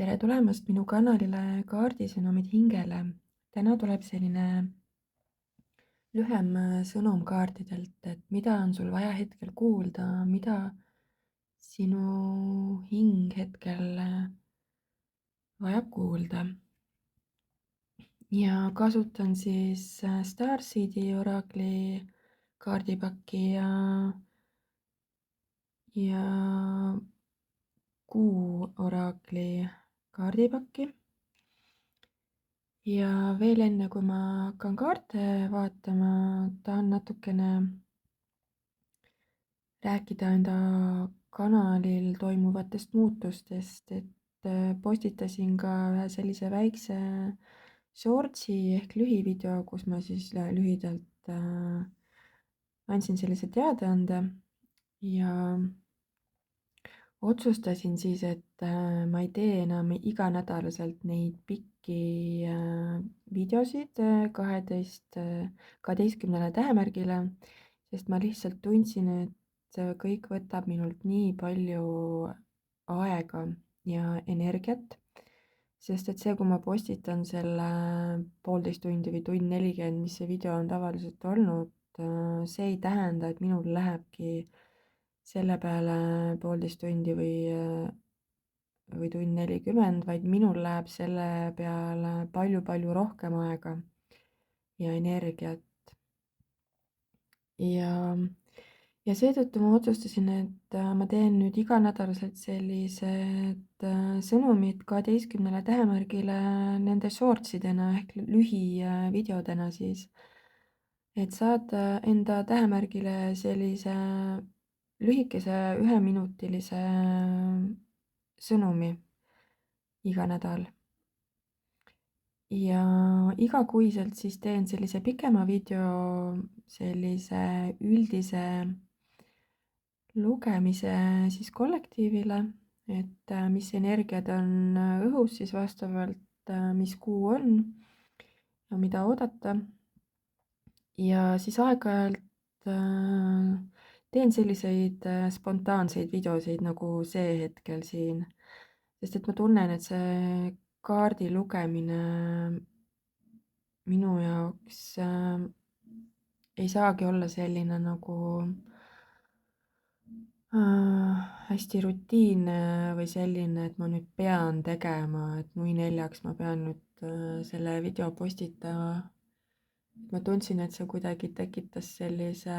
tere tulemast minu kanalile Kaardisõnumid hingele. Täna tuleb selline lühem sõnum kaartidelt, et mida on sul vaja hetkel kuulda, mida sinu hing hetkel vajab kuulda. Ja kasutan siis Starseedi oraakli kaardipakki ja Kuu oraakli kaardipakki. Ja veel enne, kui ma hakkan kaarte vaatama, tahan natukene rääkida enda kanalil toimuvatest muutustest, et postitasin ka ühe sellise väikse shortsi ehk lühivideo, kus ma siis lühidalt andsin sellise teadaande ja otsustasin siis, et ma ei tee enam iganädalaselt neid pikki videosid 12 tähemärgile, sest ma lihtsalt tundsin, et see kõik võtab minult nii palju aega ja energiat, sest et see, kui ma postitan selle 1,5 tundi või 1:40, mis see video on tavaliselt olnud, see ei tähenda, et minul lähebki selle peale 1,5 tundi või 1:40, vaid minul läheb selle peale palju-palju rohkem aega ja energiat. Ja seetõttu ma otsustasin, et ma teen nüüd iganädalaselt sellised sõnumid 12 tähemärgile nende shortsidena ehk lühivideodena siis, et saada enda tähemärgile sellise lühikese 1-minutilise sõnumi iga nädal. Ja igakuiselt siis teen sellise pikema video sellise üldise lugemise siis kollektiivile, et mis energiad on õhus siis vastavalt, mis kuu on ja mida oodata. Ja siis aeg-ajalt teen selliseid spontaanseid videosid nagu see hetkel siin, sest et ma tunnen, et see kaardi lugemine minu jaoks ei saagi olla selline nagu hästi rutiinne või selline, et ma nüüd pean tegema, et nui neljaks ma pean nüüd selle video postitama. Ma tundsin, et see kuidagi tekitas sellise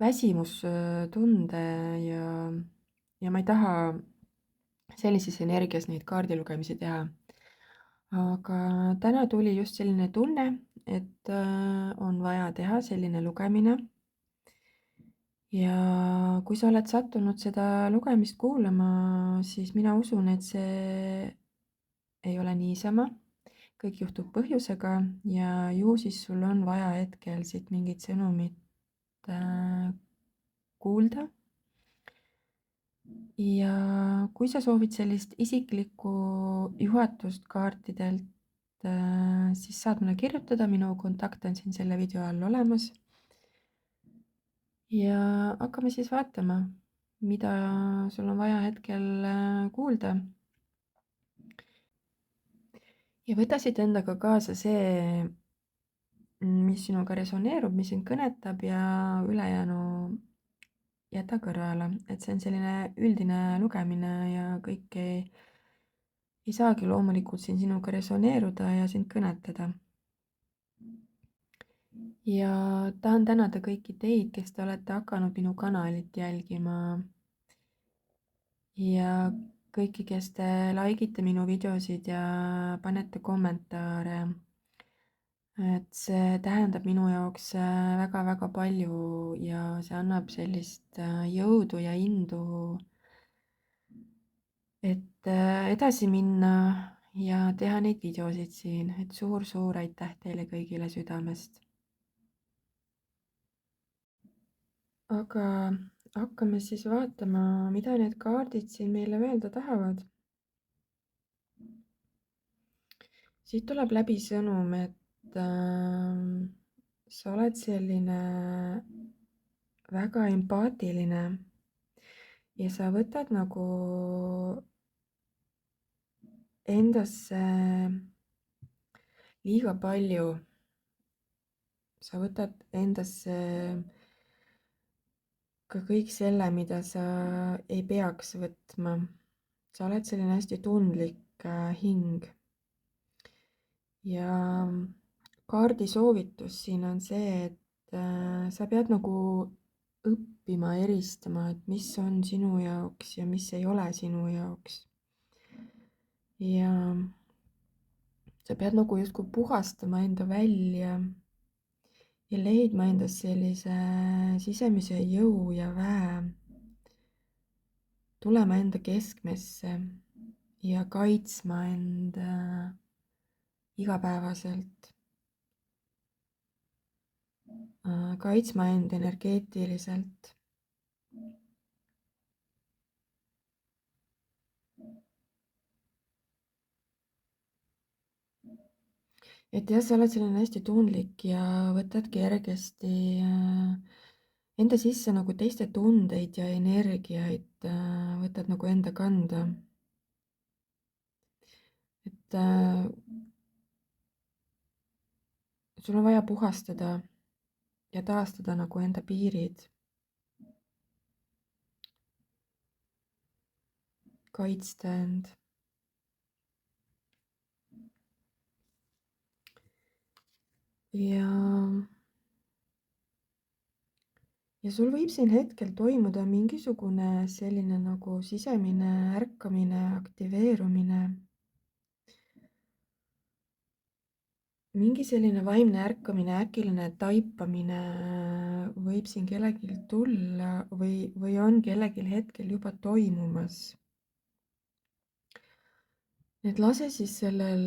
väsimustunde ja ma ei taha sellises energias neid kaardilugemisi teha. Aga täna tuli just selline tunne, et on vaja teha selline lugemine. Ja kui sa oled sattunud seda lugemist kuulama, siis mina usun, et see ei ole niisama. Kõik juhtub põhjusega ja ju siis sul on vaja hetkel siit mingit sõnumit kuulda. Ja kui sa soovid sellist isiklikku juhatust kaartidelt, siis saad mulle kirjutada, minu kontakt on siin selle video all olemas. Ja hakkame siis vaatama, mida sul on vaja hetkel kuulda. Ja võta siit endaga kaasa see, mis sinuga resoneerub, mis sind kõnetab ja ülejäänu jäta kõrvale, et see on selline üldine lugemine ja kõik ei saagi loomulikult siin sinuga resoneeruda ja sind kõnetada. Ja tahan tänada kõiki teid, kes te olete hakanud minu kanalit jälgima ja kõiki, kes te likeite minu videosid ja panete kommentaare. Et see tähendab minu jaoks väga-väga palju ja see annab sellist jõudu ja indu, et edasi minna ja teha neid videosid siin, et suur-suur aitäh teile kõigile südamest. Aga hakkame siis vaatama, mida need kaardid siin meile öelda tahavad. Siit tuleb läbi sõnum, et sa oled selline väga empaatiline ja sa võtad nagu endasse liiga palju. Sa võtad endasse ka kõik selle, mida sa ei peaks võtma. Sa oled selline hästi tundlik hing. Ja kaardi soovitus siin on see, et sa pead nagu õppima eristama, et mis on sinu jaoks ja mis ei ole sinu jaoks. Ja sa pead nagu justkui puhastama enda välja ja leidma endas sellise sisemise jõu ja väe, tulema enda keskmesse ja kaitsma end igapäevaselt, kaitsma end energeetiliselt. Et jah, sa oled selline hästi tundlik ja võtad kergesti enda sisse nagu teiste tundeid ja energiaid, võtad nagu enda kanda. Et sul on vaja puhastada ja taastada nagu enda piirid, kaitsta end. Ja sul võib siin hetkel toimuda mingisugune selline nagu sisemine ärkamine, aktiveerumine. Mingi selline vaimne ärkamine, äkiline taipamine võib siin kellelgi tulla või on kellelgi hetkel juba toimumas. Et lase siis sellel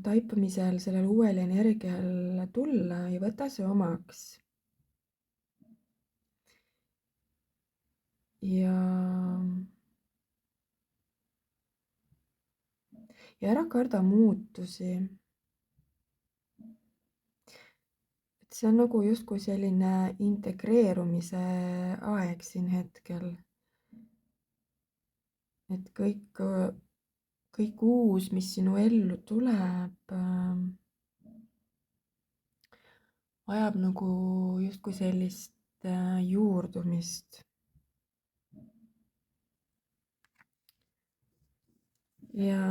taipamisel, sellel uuel energial tulla ja võta see omaks. Ja ära karda muutusi. Et see on nagu justkui selline integreerumise aeg siin hetkel. Et kõik uus, mis sinu ellu tuleb, vajab nagu justkui sellist juurdumist. Ja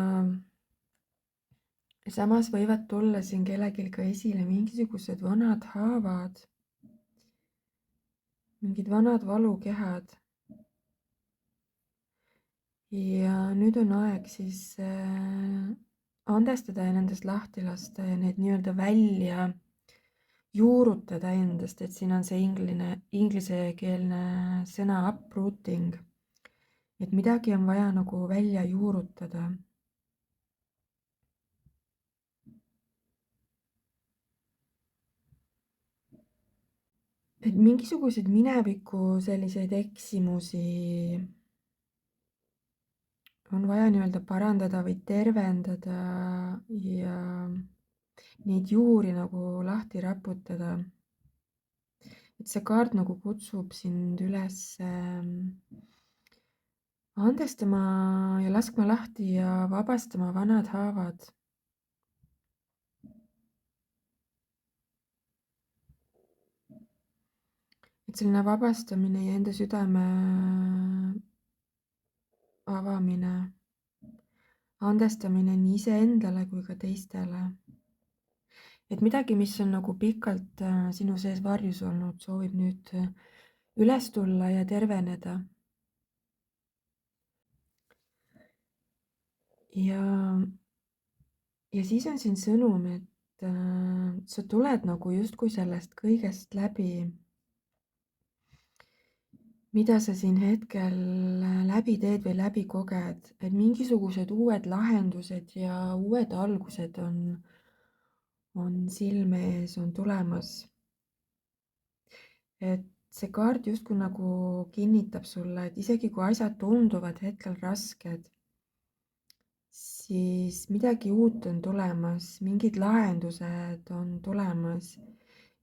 samas võivad tulla siin kellelgi ka esile mingisugused vanad haavad, mingid vanad valukehad. Ja nüüd on aeg siis andestada ja nendest lahti lasta ja need nii-öelda välja juurutada endast, et siin on see inglisekeelne sõna uprooting, et midagi on vaja nagu välja juurutada. Et mingisuguseid mineviku selliseid eksimusi on vaja nii-öelda parandada või tervendada ja neid juuri nagu lahti raputada. Et see kaart nagu kutsub sind üles andestama ja laskma lahti ja vabastama vanad haavad. Et selline vabastamine ja enda südame avamine, andestamine nii iseendale kui ka teistele. Et midagi, mis on nagu pikalt sinu sees varjus olnud, soovib nüüd üles tulla ja terveneda. Ja siis on siin sõnum, et sa tuled nagu justkui sellest kõigest läbi, mida sa siin hetkel läbi teed või läbi koged, et mingisugused uued lahendused ja uued algused on silme ees, on tulemas. Et see kaart justkui nagu kinnitab sulle, et isegi kui asjad tunduvad hetkel rasked, siis midagi uut on tulemas, mingid lahendused on tulemas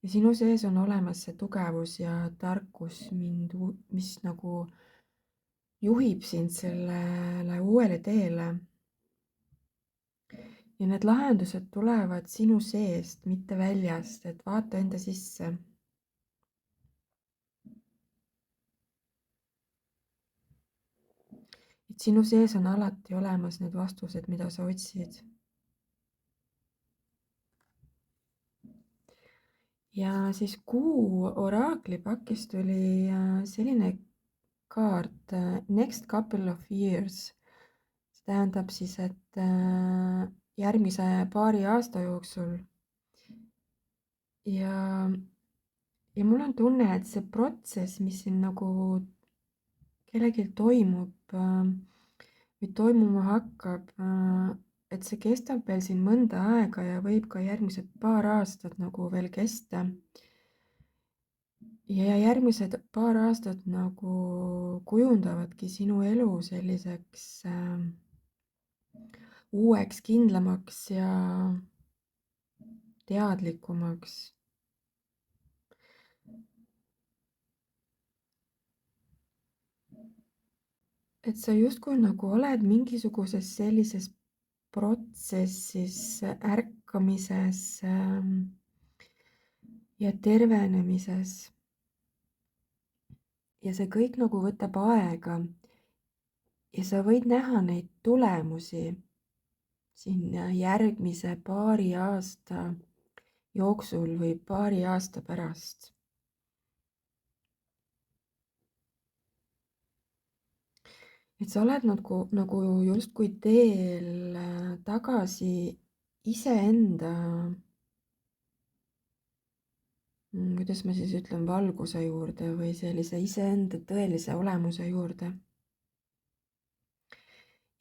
ja sinu sees on olemas see tugevus ja tarkus, mis nagu juhib sind sellele uuele teele. Ja need lahendused tulevad sinu seest, mitte väljast, et vaata enda sisse. Et sinu sees on alati olemas need vastused, mida sa otsid. Ja siis kuu oraaklipakist tuli selline kaart next couple of years. See tähendab siis, et järgmise paari aasta jooksul. Ja mul on tunne, et see protsess, mis siin nagu kellelgi toimub või toimuma hakkab, et see kestab veel siin mõnda aega ja võib ka järgmised paar aastat nagu veel kesta. Ja järgmised paar aastat nagu kujundavadki sinu elu selliseks uueks, kindlamaks ja teadlikumaks. Et sa justkui nagu oled mingisuguses sellises protsessis, ärkamises ja tervenemises. Ja see kõik nagu võtab aega. Ja sa võid näha neid tulemusi siin järgmise paari aasta jooksul või paari aasta pärast. Et sa oled nagu justkui teel tagasi iseenda, kuidas ma siis ütlen, valguse juurde või sellise iseenda tõelise olemuse juurde.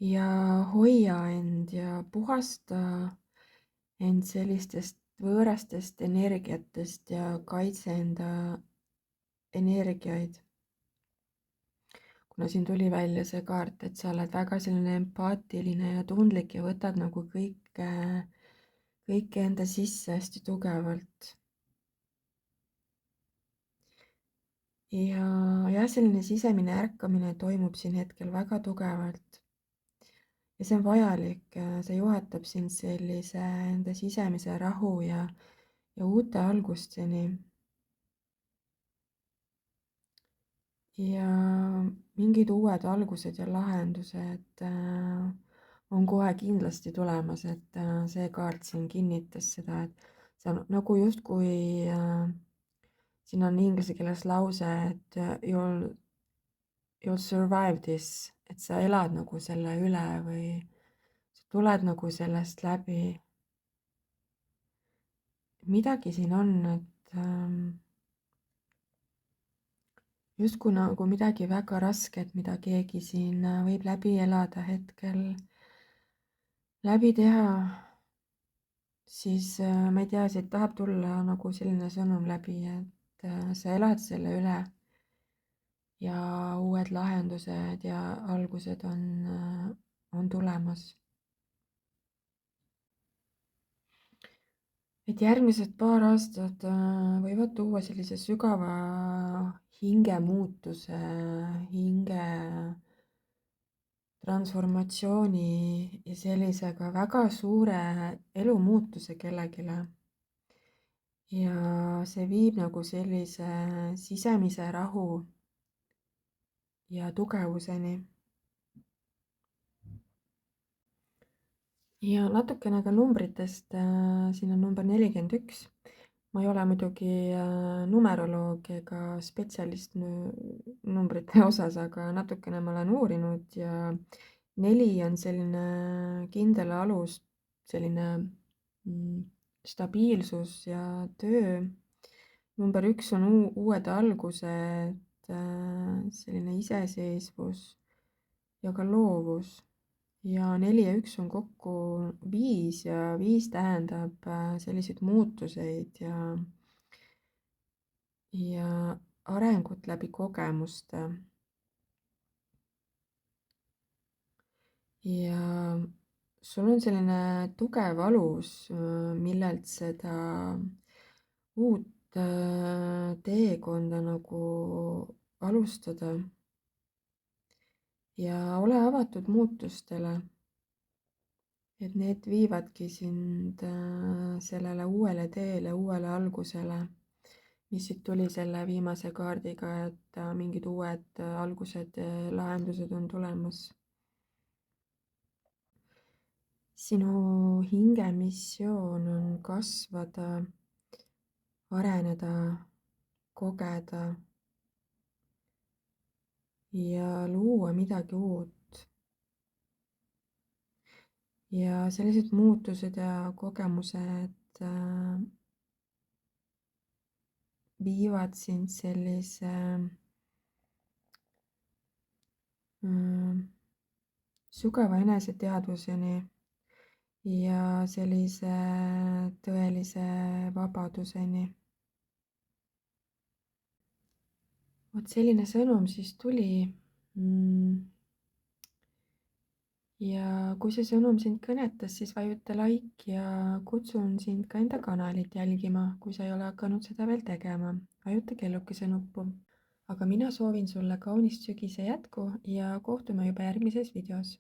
Ja hoia end ja puhasta end sellistest võõrastest energiatest ja kaitse enda energiaid. Kuna siin tuli välja see kaart, et sa oled väga selline empaatiline ja tundlik ja võtad nagu kõike enda sisse hästi tugevalt. Ja jah, selline sisemine ärkamine toimub siin hetkel väga tugevalt. Ja see on vajalik, see juhatab sind sellise enda sisemise rahu ja uute algusteni. Ja mingid uued algused ja lahendused on kohe kindlasti tulemas, et see kaart siin kinnitas seda, et see on nagu justkui, siin on inglise keeles lause, et you'll survive this, et sa elad nagu selle üle või sa tuled nagu sellest läbi. Midagi siin on, et justkui nagu midagi väga rasket, mida keegi siin võib läbi elada hetkel, läbi teha, siis ma ei tea, siit tahab tulla nagu selline sõnum läbi, et sa elad selle üle ja uued lahendused ja algused on tulemas. Et järgmised paar aastat võivad tuua sellise sügava hingemuutuse, hinge transformatsiooni ja sellise ka väga suure elumuutuse kellegile. Ja see viib nagu sellise sisemise rahu ja tugevuseni. Ja natukene ka numbritest, siin on number 41. Ma ei ole muidugi numeroloog ega spetsialist numbrite osas, aga natukene ma olen uurinud ja 4 on selline kindel alus, selline stabiilsus ja töö. Number 1 on uued algused, selline iseseisvus ja ka loovus. Ja 4 ja 1 on kokku 5 ja 5 tähendab selliseid muutuseid ja arengut läbi kogemuste. Ja sul on selline tugev alus, millelt seda uut teekonda nagu alustada. ja ole avatud muutustele, et need viivadki sind sellele uuele teele, uuele algusele, mis siit tuli selle viimase kaardiga, et mingid uued algused, lahendused on tulemas. Sinu hinge missioon on kasvada, areneda, kogeda ja luua midagi uut. Ja sellised muutused ja kogemused viivad sind sellise sügava eneseteadvuseni ja sellise tõelise vabaduseni. Vot selline sõnum siis tuli. Ja kui see sõnum sind kõnetas, siis vajuta like ja kutsun sind ka enda kanalit jälgima, kui sa ei ole hakanud seda veel tegema. Vajuta kellukese nuppu. Aga mina soovin sulle kaunist sügise jätku ja kohtume juba järgmises videos.